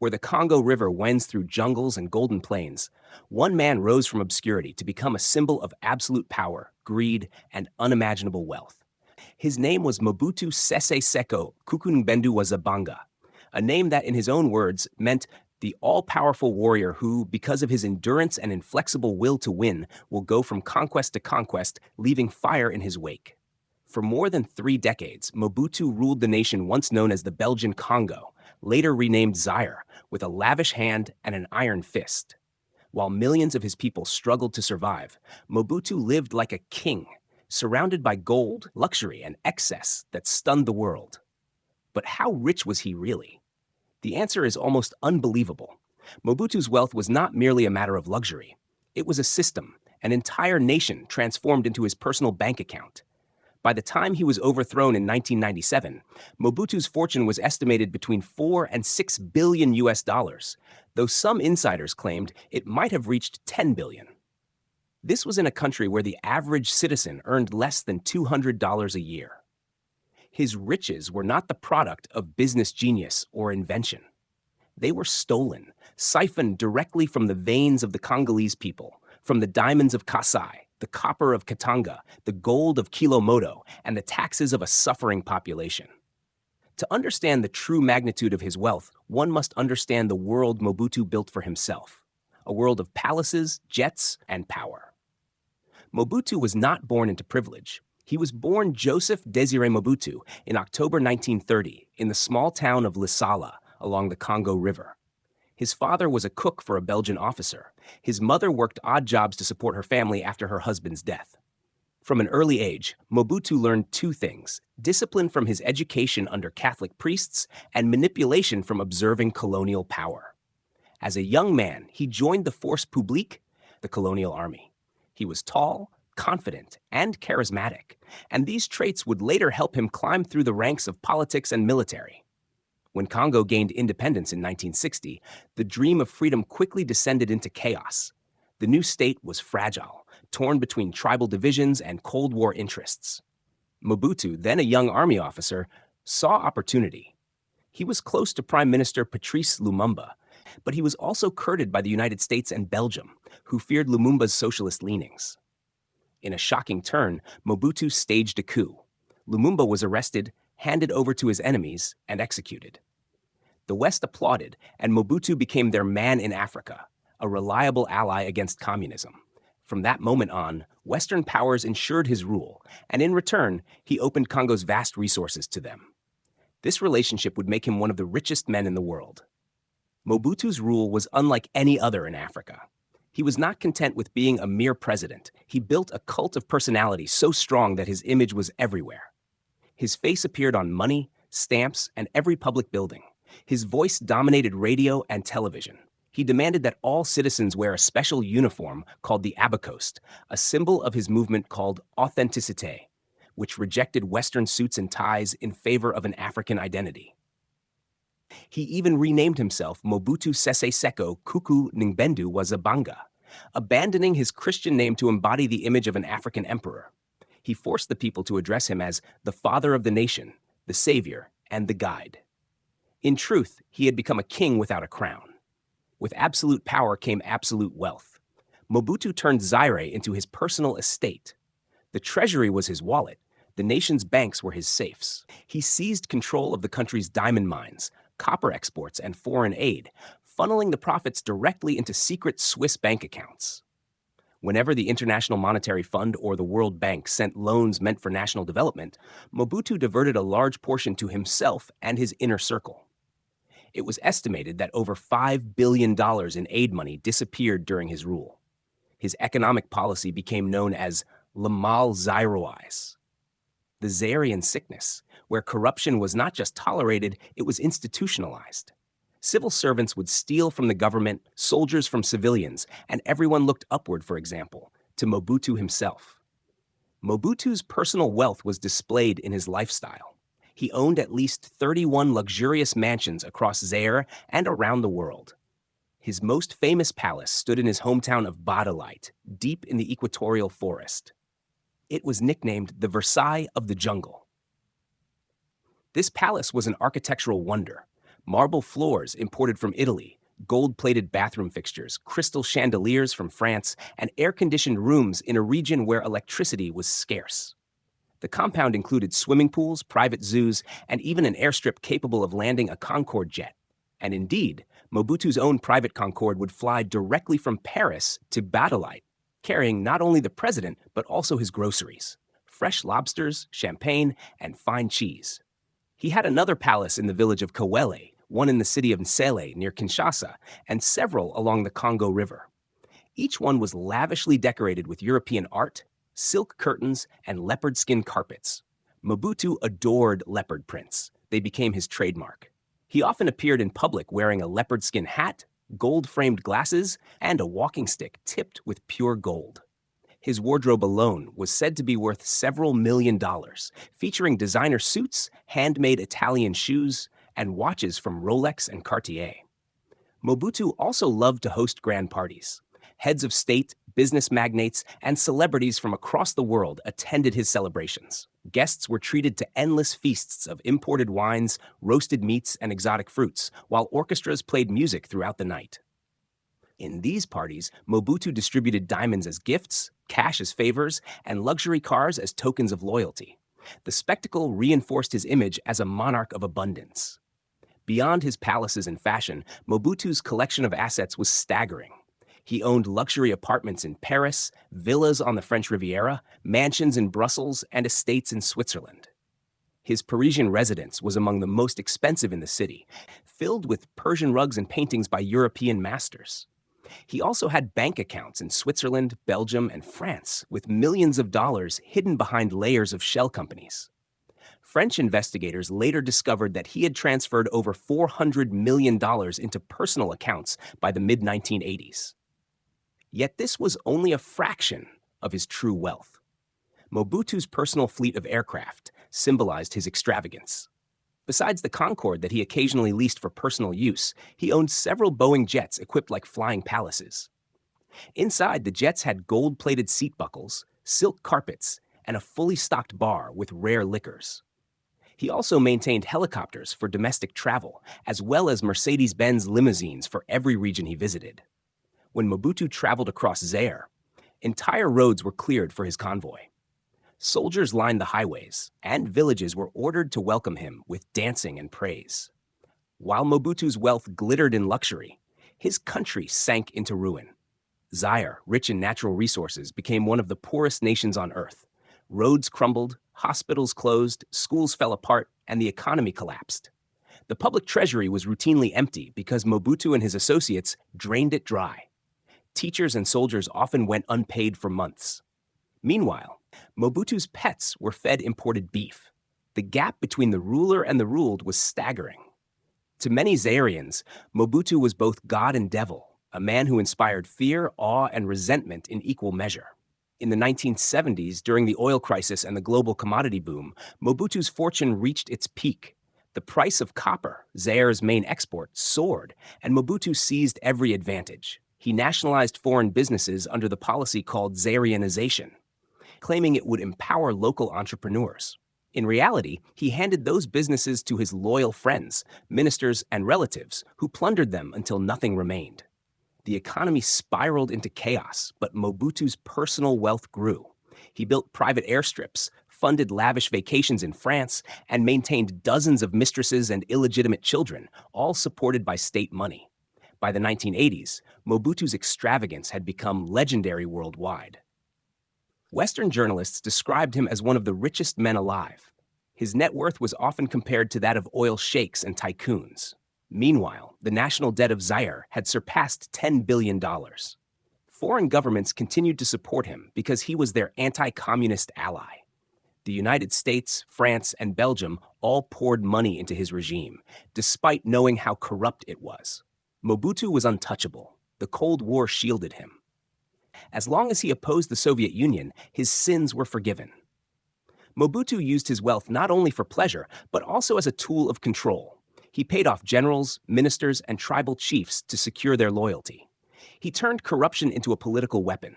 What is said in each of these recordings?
where the Congo River winds through jungles and golden plains, one man rose from obscurity to become a symbol of absolute power, greed, and unimaginable wealth. His name was Mobutu Sese Seko Kukunbendu Wazabanga, a name that, in his own words, meant the all-powerful warrior who, because of his endurance and inflexible will to win, will go from conquest to conquest, leaving fire in his wake. For more than 3 decades, Mobutu ruled the nation once known as the Belgian Congo, later renamed Zaire, with a lavish hand and an iron fist. While millions of his people struggled to survive, Mobutu lived like a king, surrounded by gold, luxury, and excess that stunned the world. But how rich was he really? The answer is almost unbelievable. Mobutu's wealth was not merely a matter of luxury. It was a system, an entire nation transformed into his personal bank account. By the time he was overthrown in 1997, Mobutu's fortune was estimated between $4 and $6 billion US dollars, though some insiders claimed it might have reached $10 billion. This was in a country where the average citizen earned less than $200 a year. His riches were not the product of business genius or invention. They were stolen, siphoned directly from the veins of the Congolese people, from the diamonds of Kasai, the copper of Katanga, the gold of Kilomoto, and the taxes of a suffering population. To understand the true magnitude of his wealth, one must understand the world Mobutu built for himself, a world of palaces, jets, and power. Mobutu was not born into privilege. He was born Joseph Désiré Mobutu in October 1930 in the small town of Lisala along the Congo River. His father was a cook for a Belgian officer. His mother worked odd jobs to support her family after her husband's death. From an early age, Mobutu learned 2 things: discipline from his education under Catholic priests and manipulation from observing colonial power. As a young man, he joined the Force Publique, the colonial army. He was tall, confident, and charismatic, and these traits would later help him climb through the ranks of politics and military. When Congo gained independence in 1960, the dream of freedom quickly descended into chaos. The new state was fragile, torn between tribal divisions and Cold War interests. Mobutu, then a young army officer, saw opportunity. He was close to Prime Minister Patrice Lumumba, but he was also courted by the United States and Belgium, who feared Lumumba's socialist leanings. In a shocking turn, Mobutu staged a coup. Lumumba was arrested, handed over to his enemies, and executed. The West applauded, and Mobutu became their man in Africa, a reliable ally against communism. From that moment on, Western powers ensured his rule, and in return, he opened Congo's vast resources to them. This relationship would make him one of the richest men in the world. Mobutu's rule was unlike any other in Africa. He was not content with being a mere president. He built a cult of personality so strong that his image was everywhere. His face appeared on money, stamps, and every public building. His voice dominated radio and television. He demanded that all citizens wear a special uniform called the abacoste, a symbol of his movement called authenticité, which rejected Western suits and ties in favor of an African identity. He even renamed himself Mobutu Sese Seko Kukunbendu Wazabanga, abandoning his Christian name to embody the image of an African emperor. He forced the people to address him as the father of the nation, the savior, and the guide. In truth, he had become a king without a crown. With absolute power came absolute wealth. Mobutu turned Zaire into his personal estate. The treasury was his wallet. The nation's banks were his safes. He seized control of the country's diamond mines, copper exports, and foreign aid, funneling the profits directly into secret Swiss bank accounts. Whenever the International Monetary Fund or the World Bank sent loans meant for national development, Mobutu diverted a large portion to himself and his inner circle. It was estimated that over $5 billion in aid money disappeared during his rule. His economic policy became known as Le Mal Zairois, the Zairian sickness, where corruption was not just tolerated, it was institutionalized. Civil servants would steal from the government, soldiers from civilians, and everyone looked upward, for example, to Mobutu himself. Mobutu's personal wealth was displayed in his lifestyle. He owned at least 31 luxurious mansions across Zaire and around the world. His most famous palace stood in his hometown of Gbadolite, deep in the equatorial forest. It was nicknamed the Versailles of the jungle. This palace was an architectural wonder. Marble floors imported from Italy, gold-plated bathroom fixtures, crystal chandeliers from France, and air-conditioned rooms in a region where electricity was scarce. The compound included swimming pools, private zoos, and even an airstrip capable of landing a Concorde jet. And indeed, Mobutu's own private Concorde would fly directly from Paris to Gbadolite, carrying not only the president, but also his groceries: fresh lobsters, champagne, and fine cheese. He had another palace in the village of Kawele, one in the city of Nsele near Kinshasa, and several along the Congo River. Each one was lavishly decorated with European art, silk curtains, and leopard skin carpets. Mobutu adored leopard prints. They became his trademark. He often appeared in public wearing a leopard skin hat, gold-framed glasses, and a walking stick tipped with pure gold. His wardrobe alone was said to be worth several $1,000,000, featuring designer suits, handmade Italian shoes, and watches from Rolex and Cartier. Mobutu also loved to host grand parties. Heads of state, business magnates, and celebrities from across the world attended his celebrations. Guests were treated to endless feasts of imported wines, roasted meats, and exotic fruits, while orchestras played music throughout the night. In these parties, Mobutu distributed diamonds as gifts, cash as favors, and luxury cars as tokens of loyalty. The spectacle reinforced his image as a monarch of abundance. Beyond his palaces and fashion, Mobutu's collection of assets was staggering. He owned luxury apartments in Paris, villas on the French Riviera, mansions in Brussels, and estates in Switzerland. His Parisian residence was among the most expensive in the city, filled with Persian rugs and paintings by European masters. He also had bank accounts in Switzerland, Belgium, and France, with millions of dollars hidden behind layers of shell companies. French investigators later discovered that he had transferred over $400 million into personal accounts by the mid-1980s. Yet this was only a fraction of his true wealth. Mobutu's personal fleet of aircraft symbolized his extravagance. Besides the Concorde that he occasionally leased for personal use, he owned several Boeing jets equipped like flying palaces. Inside, the jets had gold-plated seat buckles, silk carpets, and a fully stocked bar with rare liquors. He also maintained helicopters for domestic travel, as well as Mercedes-Benz limousines for every region he visited. When Mobutu traveled across Zaire, entire roads were cleared for his convoy. Soldiers lined the highways, and villages were ordered to welcome him with dancing and praise. While Mobutu's wealth glittered in luxury, his country sank into ruin. Zaire, rich in natural resources, became one of the poorest nations on earth. Roads crumbled, hospitals closed, schools fell apart, and the economy collapsed. The public treasury was routinely empty because Mobutu and his associates drained it dry. Teachers and soldiers often went unpaid for months. Meanwhile, Mobutu's pets were fed imported beef. The gap between the ruler and the ruled was staggering. To many Zairians, Mobutu was both God and devil, a man who inspired fear, awe, and resentment in equal measure. In the 1970s, during the oil crisis and the global commodity boom, Mobutu's fortune reached its peak. The price of copper, Zaire's main export, soared, and Mobutu seized every advantage. He nationalized foreign businesses under the policy called Zairianization, claiming it would empower local entrepreneurs. In reality, he handed those businesses to his loyal friends, ministers, and relatives, who plundered them until nothing remained. The economy spiraled into chaos, but Mobutu's personal wealth grew. He built private airstrips, funded lavish vacations in France, and maintained dozens of mistresses and illegitimate children, all supported by state money. By the 1980s, Mobutu's extravagance had become legendary worldwide. Western journalists described him as one of the richest men alive. His net worth was often compared to that of oil sheikhs and tycoons. Meanwhile, the national debt of Zaire had surpassed $10 billion. Foreign governments continued to support him because he was their anti-communist ally. The United States, France, and Belgium all poured money into his regime, despite knowing how corrupt it was. Mobutu was untouchable. The Cold War shielded him. As long as he opposed the Soviet Union, his sins were forgiven. Mobutu used his wealth not only for pleasure, but also as a tool of control. He paid off generals, ministers, and tribal chiefs to secure their loyalty. He turned corruption into a political weapon.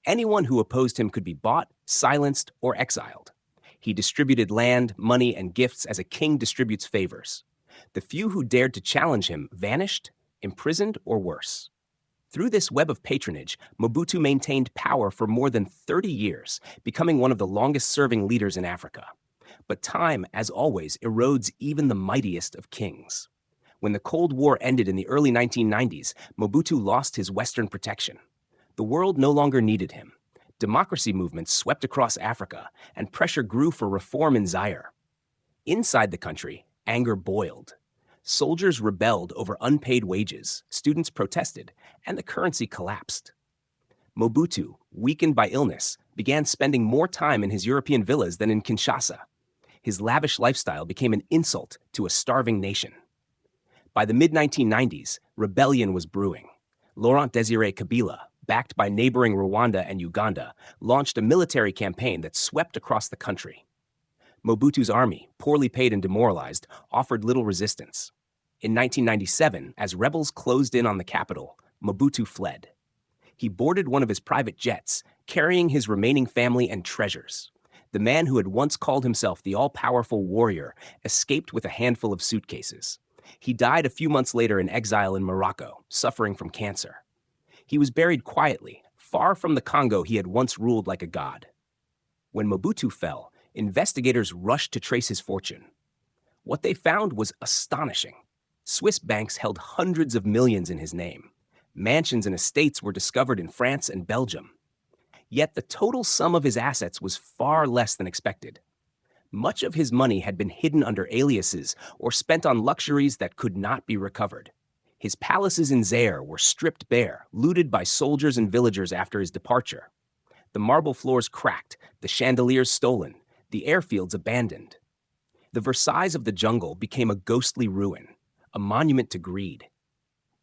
Anyone who opposed him could be bought, silenced, or exiled. He distributed land, money, and gifts as a king distributes favors. The few who dared to challenge him vanished, imprisoned, or worse. Through this web of patronage, Mobutu maintained power for more than 30 years, becoming one of the longest-serving leaders in Africa. But time, as always, erodes even the mightiest of kings. When the Cold War ended in the early 1990s, Mobutu lost his Western protection. The world no longer needed him. Democracy movements swept across Africa, and pressure grew for reform in Zaire. Inside the country, anger boiled. Soldiers rebelled over unpaid wages, students protested, and the currency collapsed. Mobutu, weakened by illness, began spending more time in his European villas than in Kinshasa. His lavish lifestyle became an insult to a starving nation. By the mid-1990s, rebellion was brewing. Laurent Désiré Kabila, backed by neighboring Rwanda and Uganda, launched a military campaign that swept across the country. Mobutu's army, poorly paid and demoralized, offered little resistance. In 1997, as rebels closed in on the capital, Mobutu fled. He boarded one of his private jets, carrying his remaining family and treasures. The man who had once called himself the all-powerful warrior escaped with a handful of suitcases. He died a few months later in exile in Morocco, suffering from cancer. He was buried quietly, far from the Congo he had once ruled like a god. When Mobutu fell, investigators rushed to trace his fortune. What they found was astonishing. Swiss banks held hundreds of millions in his name. Mansions and estates were discovered in France and Belgium. Yet the total sum of his assets was far less than expected. Much of his money had been hidden under aliases or spent on luxuries that could not be recovered. His palaces in Zaire were stripped bare, looted by soldiers and villagers after his departure. The marble floors cracked, the chandeliers stolen, the airfields abandoned. The Versailles of the jungle became a ghostly ruin, a monument to greed.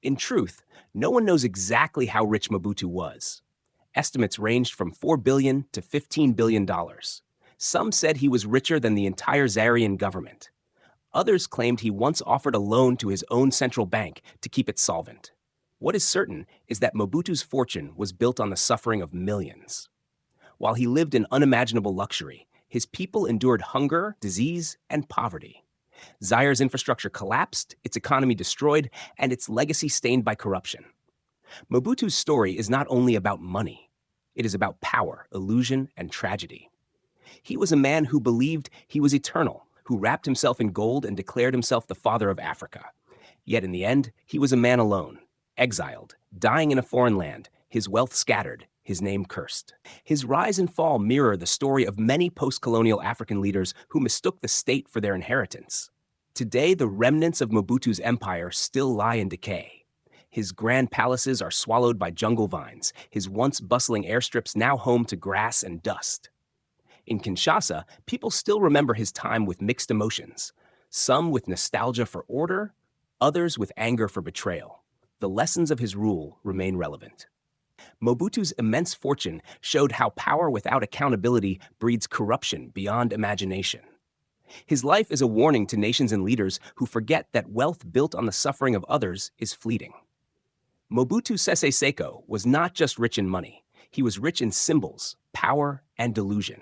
In truth, no one knows exactly how rich Mobutu was. Estimates ranged from $4 billion to $15 billion. Some said he was richer than the entire Zairean government. Others claimed he once offered a loan to his own central bank to keep it solvent. What is certain is that Mobutu's fortune was built on the suffering of millions. While he lived in unimaginable luxury, his people endured hunger, disease, and poverty. Zaire's infrastructure collapsed, its economy destroyed, and its legacy stained by corruption. Mobutu's story is not only about money. It is about power, illusion, and tragedy. He was a man who believed he was eternal, who wrapped himself in gold and declared himself the father of Africa. Yet in the end, he was a man alone, exiled, dying in a foreign land, his wealth scattered, his name cursed. His rise and fall mirror the story of many post-colonial African leaders who mistook the state for their inheritance. Today, the remnants of Mobutu's empire still lie in decay. His grand palaces are swallowed by jungle vines, his once bustling airstrips now home to grass and dust. In Kinshasa, people still remember his time with mixed emotions, some with nostalgia for order, others with anger for betrayal. The lessons of his rule remain relevant. Mobutu's immense fortune showed how power without accountability breeds corruption beyond imagination. His life is a warning to nations and leaders who forget that wealth built on the suffering of others is fleeting. Mobutu Sese Seko was not just rich in money. He was rich in symbols, power, and delusion.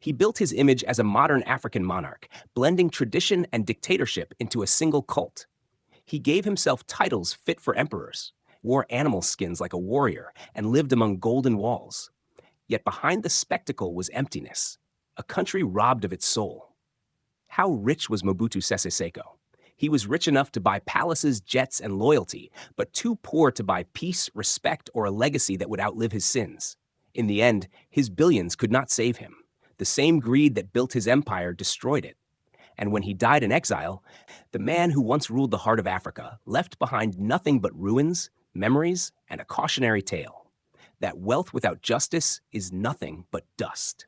He built his image as a modern African monarch, blending tradition and dictatorship into a single cult. He gave himself titles fit for emperors, wore animal skins like a warrior, and lived among golden walls. Yet behind the spectacle was emptiness, a country robbed of its soul. How rich was Mobutu Sese Seko? He was rich enough to buy palaces, jets, and loyalty, but too poor to buy peace, respect, or a legacy that would outlive his sins. In the end, his billions could not save him. The same greed that built his empire destroyed it. And when he died in exile, the man who once ruled the heart of Africa left behind nothing but ruins, memories, and a cautionary tale that wealth without justice is nothing but dust.